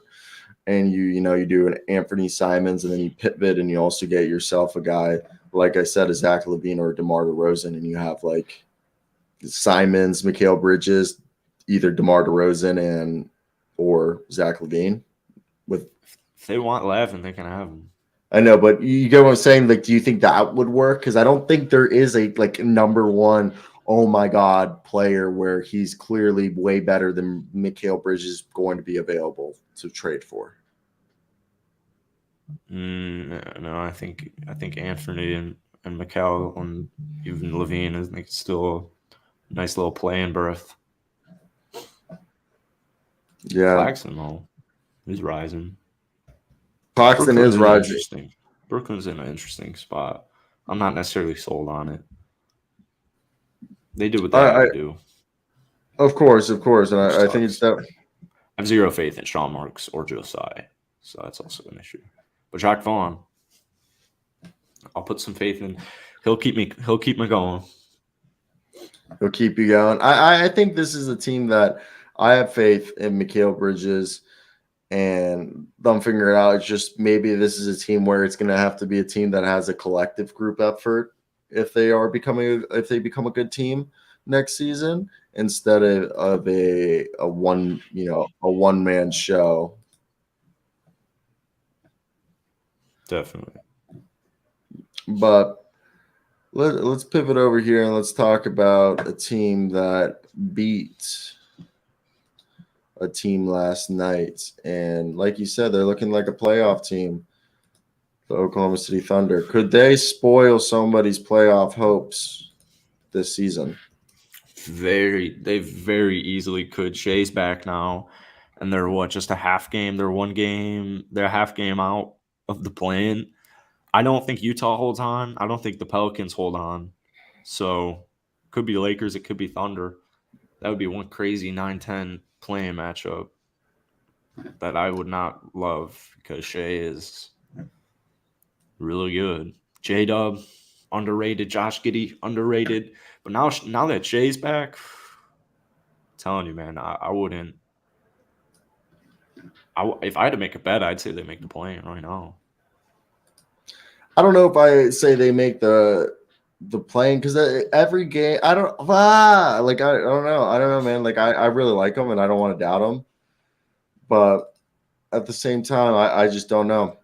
and you do an Anthony Simons and then you pivot and you also get yourself a guy like I said, a Zach LaVine or a DeMar DeRozan, and you have like Simons, Mikal Bridges, either DeMar DeRozan or Zach LaVine. If they want Lavin, they can have him. I know, but you get what I'm saying? Like, do you think that would work? Because I don't think there is a like number 1, oh my God, player where he's clearly way better than Mikal Bridges going to be available to trade for. No, I think Anthony and Mikal and even LaVine is like still a nice little playing berth. Yeah, Claxton though, he's rising. Claxton is rising. Interesting. Brooklyn's in an interesting spot. I'm not necessarily sold on it. They do what they have to do. Of course, and I think it's that. I have zero faith in Sean Marks or Josiah, so that's also an issue. But Jacque Vaughn, I'll put some faith in. He'll keep me going. He'll keep you going. I think this is a team that I have faith in Mikal Bridges, and I'm figuring it out. It's just maybe this is a team where it's going to have to be a team that has a collective group effort if they become a good team next season instead of a one-man show. Definitely. But let's pivot over here and let's talk about a team that beat a team last night. And like you said, they're looking like a playoff team, the Oklahoma City Thunder. Could they spoil somebody's playoff hopes this season? They very easily could. Shea's back now, and they're just a half game. They're a half game out of the play-in. I don't think Utah holds on. I don't think the Pelicans hold on. So could be Lakers. It could be Thunder. That would be one crazy 9-10 play-in matchup that I would not love because Shea is really good. J-Dub, underrated. Josh Giddey, underrated. But now that Shea's back, I'm telling you, man, I wouldn't. If I had to make a bet, I'd say they make the play-in right now. I don't know if I say they make the play-in because every game I don't know. I don't know, man. Like I really like them and I don't want to doubt them, but at the same time, I just don't know.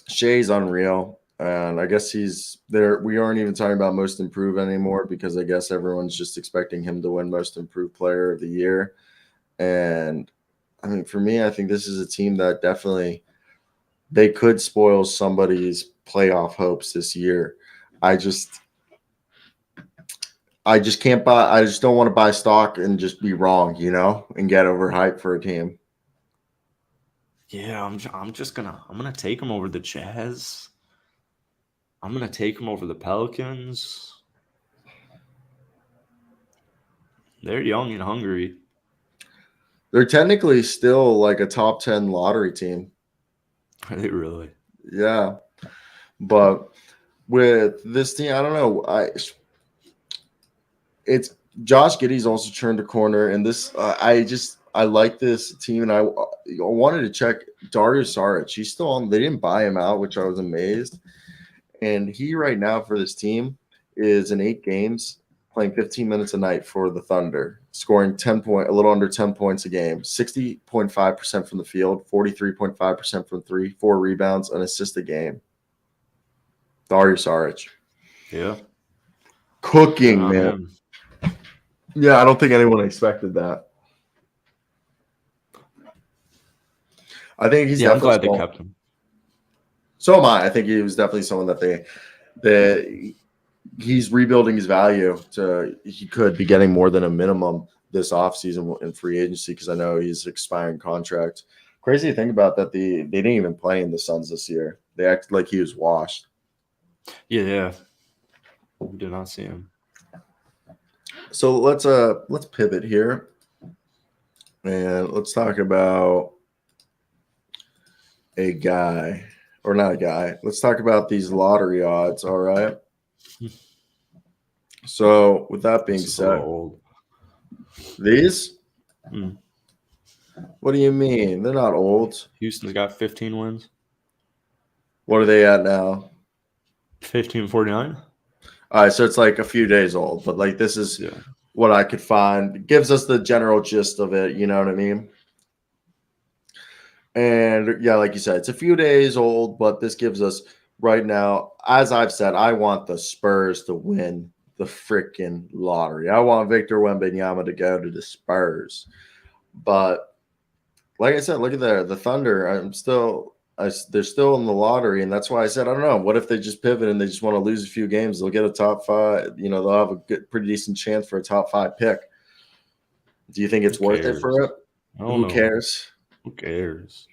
Shea's unreal, and I guess he's there. We aren't even talking about most improved anymore because I guess everyone's just expecting him to win most improved player of the year. And I mean, for me, I think this is a team that definitely they could spoil somebody's playoff hopes this year. I just can't buy. I just don't want to buy stock and just be wrong, and get overhyped for a team. Yeah, I'm gonna take them over the Jazz. I'm gonna take them over the Pelicans. They're young and hungry. They're technically still like a top 10 lottery team. Are they really? Yeah. But with this team, I don't know. It's Josh Giddey's also turned a corner, and this I like this team, and I wanted to check Dario Saric. He's still on. They didn't buy him out, which I was amazed. And he right now for this team is in 8 games playing 15 minutes a night for the Thunder, scoring a little under 10 points a game, 60.5% from the field, 43.5% from 3, 4 rebounds, an assist a game. Dario Saric. Yeah. Cooking, man. Yeah, I don't think anyone expected that. I think he's I'm glad they kept him. So am I. I think he was definitely someone that he's rebuilding his value he could be getting more than a minimum this offseason in free agency because I know he's expiring contract. Crazy to think about that they didn't even play in the Suns this year. They acted like he was washed. Yeah. We did not see him. So let's pivot here. And let's talk about a guy. Or not a guy. Let's talk about these lottery odds, all right? So, with that being said, these? What do you mean? They're not old. Houston's got 15 wins. What are they at now? 15-49. All right, so it's like a few days old, but like this is what I could find. It gives us the general gist of it, you know what I mean? And yeah, like you said, it's a few days old, but this gives us right now, as I've said, I want the Spurs to win the freaking lottery. I want Victor Wembanyama to go to the Spurs. But like I said, look at the Thunder. They're still in the lottery, and that's why I said, I don't know. What if they just pivot and they just want to lose a few games? They'll get a top 5. They'll have a pretty decent chance for a top 5 pick. Do you think it's worth it for it? Who cares? Who cares?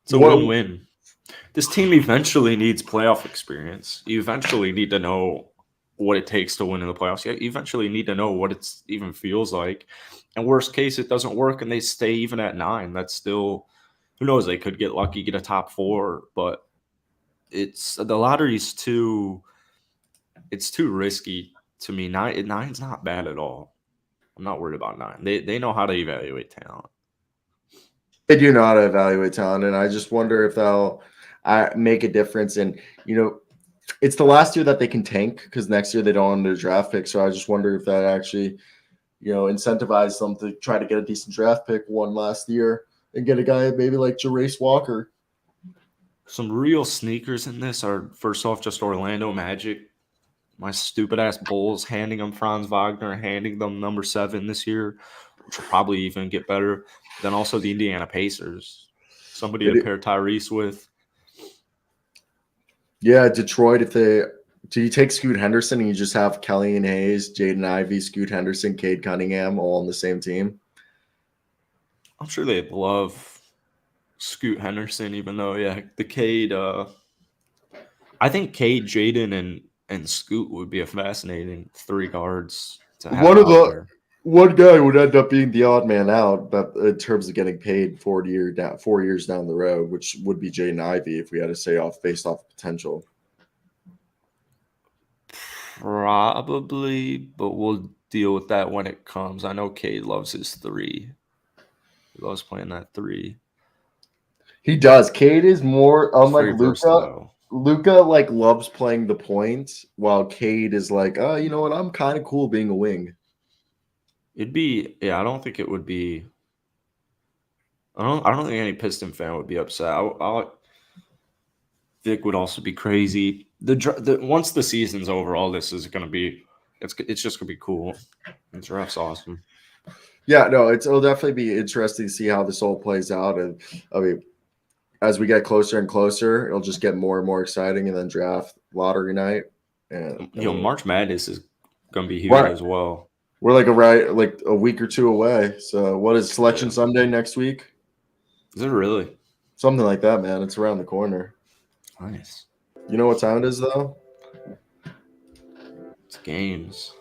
It's a win-win. This team eventually needs playoff experience. You eventually need to know what it takes to win in the playoffs. You eventually need to know what it even feels like. And worst case, it doesn't work and they stay even at 9. That's still, who knows, they could get lucky, get a top 4, but the lottery's too risky to me. 9's not bad at all. I'm not worried about 9. They know how to evaluate talent. They do know how to evaluate talent, and I just wonder if they'll make a difference. And, it's the last year that they can tank because next year they don't own their draft pick. So I just wonder if that actually, incentivizes them to try to get a decent draft pick one last year and get a guy maybe like Jarace Walker. Some real sneakers in this are, first off, just Orlando Magic. My stupid-ass Bulls handing them Franz Wagner, handing them number 7 this year, which will probably even get better. Then also the Indiana Pacers. Somebody to pair Tyrese with. Yeah, Detroit, do you take Scoot Henderson and you just have Kelly and Hayes, Jaden Ivey, Scoot Henderson, Cade Cunningham all on the same team? I'm sure they'd love Scoot Henderson, even though, the Cade. I think Cade, Jaden, and Scoot would be a fascinating 3 guards to have One guy would end up being the odd man out, but in terms of getting paid 4 years down the road, which would be Jaden Ivey if we had to say based off potential. Probably, but we'll deal with that when it comes. I know Cade loves his 3. He loves playing that 3. He does. Cade is more unlike Luka. Luka loves playing the point, while Cade is like, oh, you know what? I'm kind of cool being a wing. It'd be, I don't think it would be. I don't think any Piston fan would be upset. Vic would also be crazy. Once the season's over, all this is gonna be. It's just gonna be cool. The draft's awesome. Yeah, no, it'll definitely be interesting to see how this all plays out. And I mean, as we get closer and closer, it'll just get more and more exciting. And then draft lottery night, and March Madness is gonna be huge as well. We're like a week or 2 away. So what is Selection Sunday next week? Is it really? Something like that, man. It's around the corner. Nice. You know what time it is, though? It's games.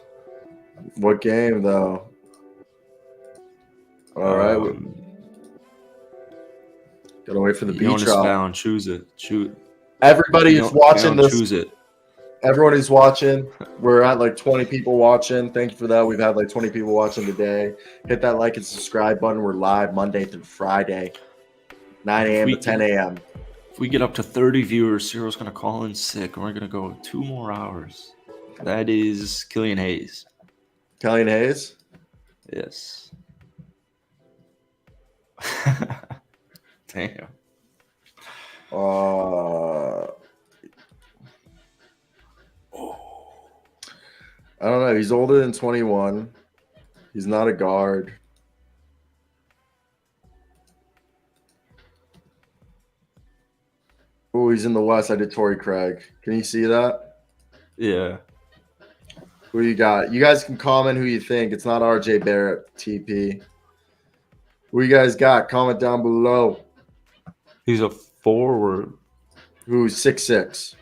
What game, though? All right. Gotta wait for the beach Jonas Bound. Choose it. Shoot. Everybody is watching this. Choose it. everyone who's watching, we're at like 20 people watching. Thank you for that. We've had like 20 people watching today. Hit that like and subscribe button. We're live Monday through Friday, 9 a.m. to 10 a.m. If we get up to 30 viewers, Cyro's going to call in sick, and we're going to go 2 more hours. That is Killian Hayes. Killian Hayes? Yes. Damn. I don't know. He's older than 21. He's not a guard. Oh, he's in the West. I did Torrey Craig. Can you see that? Yeah. Who you got? You guys can comment who you think. It's not RJ Barrett, TP. Who you guys got? Comment down below. He's a forward. Who's 6'6".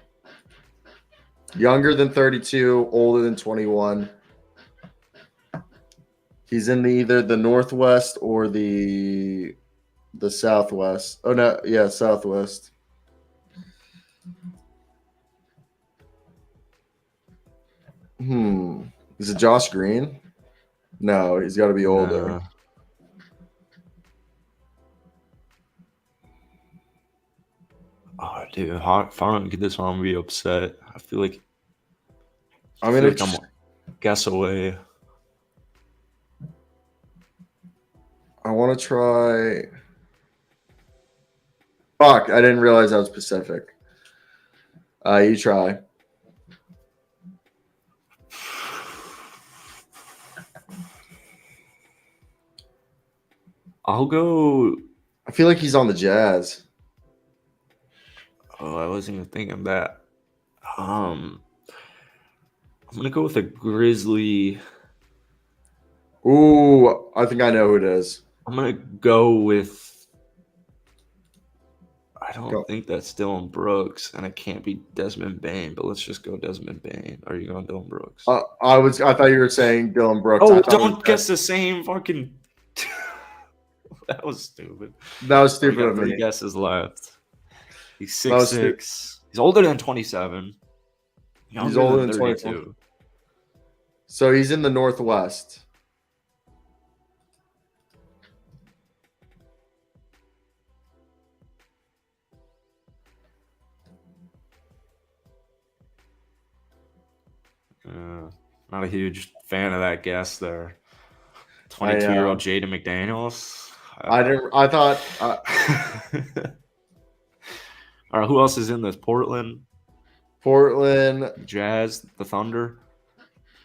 Younger than 32, older than 21. He's in either the Northwest or the Southwest. Oh, no. Yeah, Southwest. Is it Josh Green? No, he's got to be older. Oh, dude, if I don't get this one, I'm gonna be upset. I feel like I'm a guess away. I want to try. Fuck! I didn't realize I was Pacific. You try. I'll go. I feel like he's on the Jazz. Oh, I wasn't even thinking that. I'm gonna go with a Grizzly. Ooh, I think I know who it is. I'm gonna go with. I don't think that's Dylan Brooks, and it can't be Desmond Bane. But let's just go Desmond Bane. Are you going Dylan Brooks? I thought you were saying Dylan Brooks. Oh, don't guess the same fucking. That was stupid. That was stupid of me. 3 guesses left. He's 6'6". He's older than 27. He's older than 22. So he's in the Northwest. Not a huge fan of that guess there. 22-year-old Jaden McDaniels. I thought. All right, who else is in this? Portland, Jazz, the Thunder.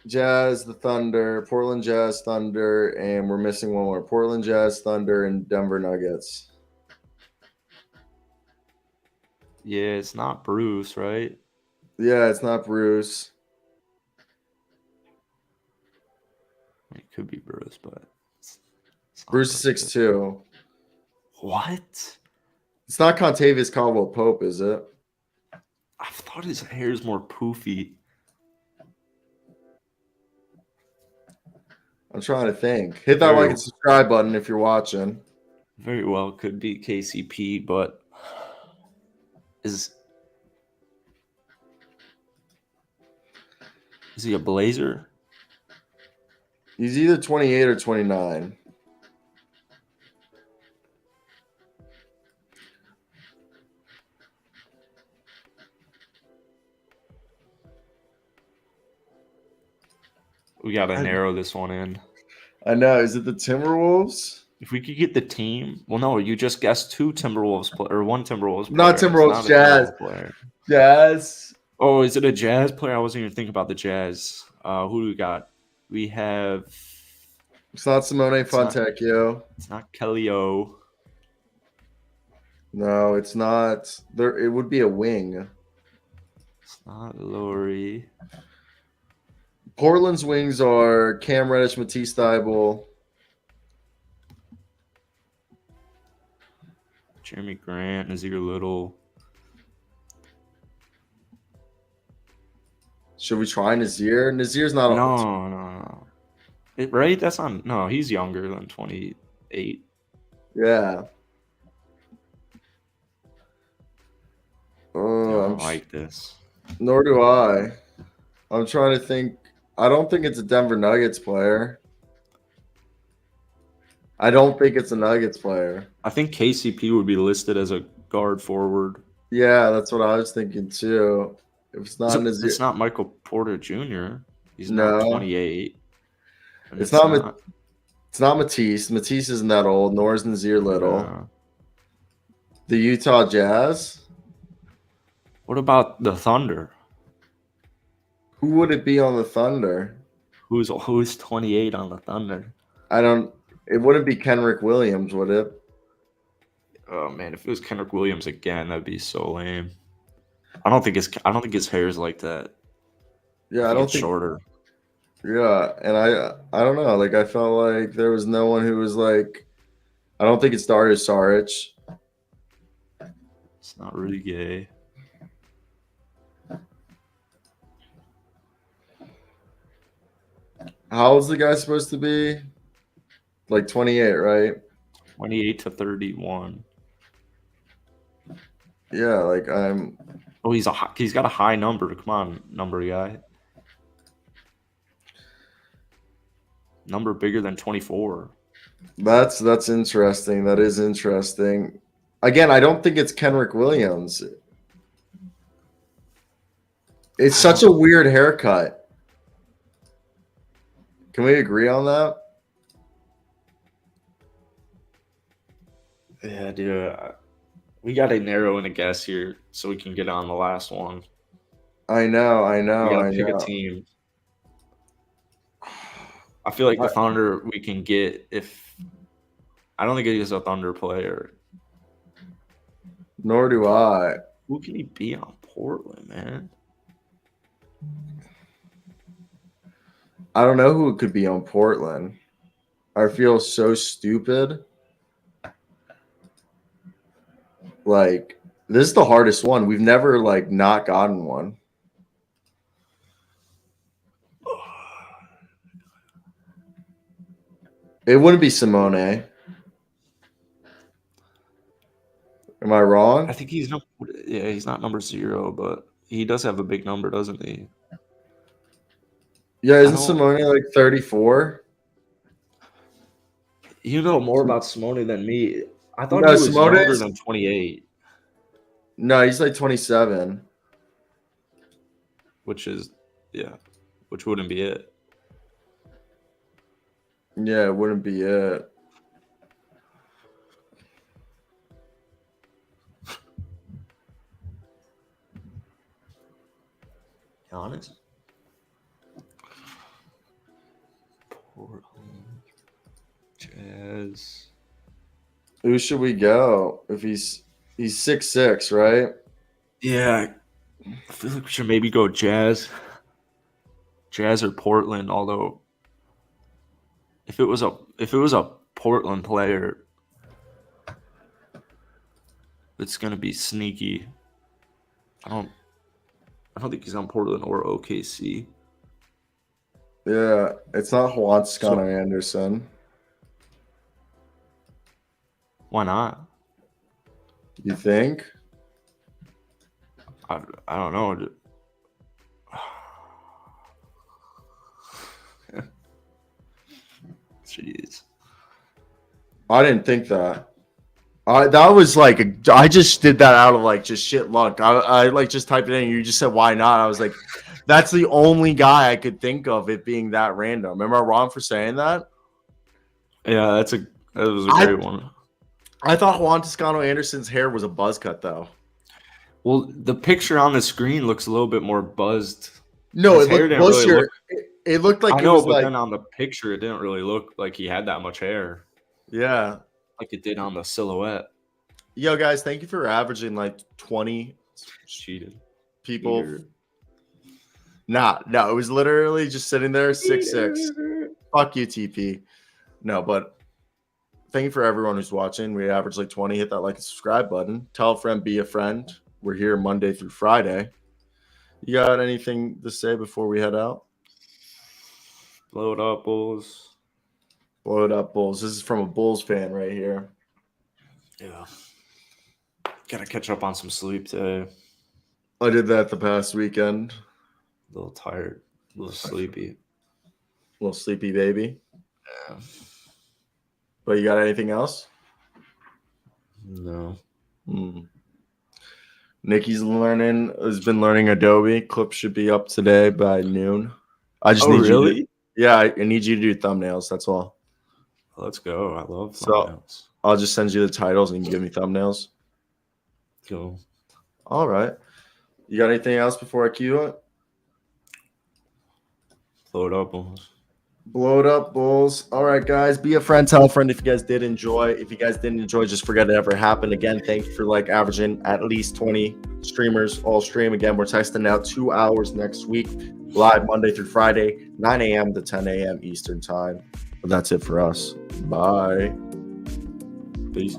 Jazz, the Thunder, Portland Jazz, Thunder, and we're missing one more. Portland Jazz, Thunder, and Denver Nuggets. Yeah, it's not Bruce, right? Yeah, it's not Bruce. It could be Bruce, but Bruce is 6'2". What? It's not Contavious Caldwell Pope, is it? I thought his hair is more poofy. I'm trying to think. Hit that like and subscribe button if you're watching. Very well could be KCP, but is he a Blazer? He's either 28 or 29. We got to narrow this one in. I know. Is it the Timberwolves? If we could get the team. Well, no, you just guessed 2 Timberwolves or 1 Timberwolves player. Not Timberwolves, Jazz. Jazz. Oh, is it a Jazz player? I wasn't even thinking about the Jazz. Who do we got? We have. It's not Simone Fontecchio. It's not Kelly O. No, it's not. There, it would be a wing. It's not Laurie. Portland's wings are Cam Reddish, Matisse Thybulle, Jeremy Grant, Nazir Little. Should we try Nazir? Nazir's not on. No. Right? That's not. No, he's younger than 28. Yeah. I don't like this. Nor do I. I'm trying to think. I don't think it's a Denver Nuggets player. I don't think it's a Nuggets player. I think KCP would be listed as a guard forward. Yeah, that's what I was thinking too. If it's not, it's not Michael Porter Jr. He's No. not 28. It's not. It's not Matisse. Matisse isn't that old. Nor is Nazir Little. The Utah Jazz. What about the Thunder? Who would it be on the Thunder? Who's 28 on the Thunder? It wouldn't be Kenrick Williams, would it? Oh man, if it was Kenrick Williams again, that'd be so lame. I don't think his hair is like that. Yeah, I don't think shorter. Yeah, and I don't know. Like I felt like there was no one who was like. I don't think it's Darius Saric. It's not really gay. How old's the guy supposed to be? Like 28, right? 28 to 31. Yeah, like I'm. Oh, he's got a high number. Come on, number guy. Number bigger than 24. That's interesting. That is interesting. Again, I don't think it's Kenrick Williams. It's such a weird haircut. Can we agree on that? Yeah, dude. We got to narrow in a guess here so we can get on the last one. I know. We got to pick a team. I feel like the Thunder we can get if I don't think he is a Thunder player. Nor do I. Who can he be on Portland, man? I don't know who it could be on Portland. I feel so stupid. Like, this is the hardest one. We've never, like, not gotten one. It wouldn't be Simone. Am I wrong? I think he's not number 0, but he does have a big number, doesn't he? Yeah, isn't Simone like 34? You know more about Simone than me. I thought he was younger than 28. No, he's like 27. Which wouldn't be it. Yeah, it wouldn't be it. Honest. Portland. Jazz. Who should we go? If he's 6'6", right? Yeah. I feel like we should maybe go Jazz. Jazz or Portland, although if it was a Portland player, it's gonna be sneaky. I don't think he's on Portland or OKC. Yeah, it's not Juan Toscano Anderson. Why not? You think? I don't know. Jeez. I didn't think that. That was like I just did that out of like just shit luck. I like just typed it in. And you just said why not? I was like, that's the only guy I could think of it being that random. Am I wrong for saying that? Yeah, that was a great one. I thought Juan Toscano Anderson's hair was a buzz cut though. Well, the picture on the screen looks a little bit more buzzed. No, it looked bushier. It looked like I know, but then on the picture, it didn't really look like he had that much hair. Yeah, like it did on the silhouette. Yo, guys, thank you for averaging like 20 cheated people. Cheater. No, it was literally just sitting there 6'6". Fuck you, TP. No, but thank you for everyone who's watching. We average like 20. Hit that like and subscribe button. Tell a friend, be a friend. We're here Monday through Friday. You got anything to say before we head out? Blow it up, Bulls. Blow it up, Bulls. This is from a Bulls fan right here. Yeah. Gotta catch up on some sleep today. I did that the past weekend. A little tired, a little sleepy. A little sleepy baby. Yeah. But you got anything else? No. Nikki's has been learning Adobe. Clips should be up today by noon. I just need really? you to, I need you to do thumbnails. That's all. Let's go. I love thumbnails. So I'll just send you the titles and you give me thumbnails. Cool. All right. You got anything else before I cue it? Blow it up, Bulls. Blow it up, Bulls. All right, guys. Be a friend, tell a friend if you guys did enjoy. If you guys didn't enjoy, just forget it ever happened. Again, thank you for averaging at least 20 streamers all stream. Again, we're testing out 2 hours next week, live Monday through Friday, 9 a.m. to 10 a.m. Eastern time. But that's it for us. Bye. Peace.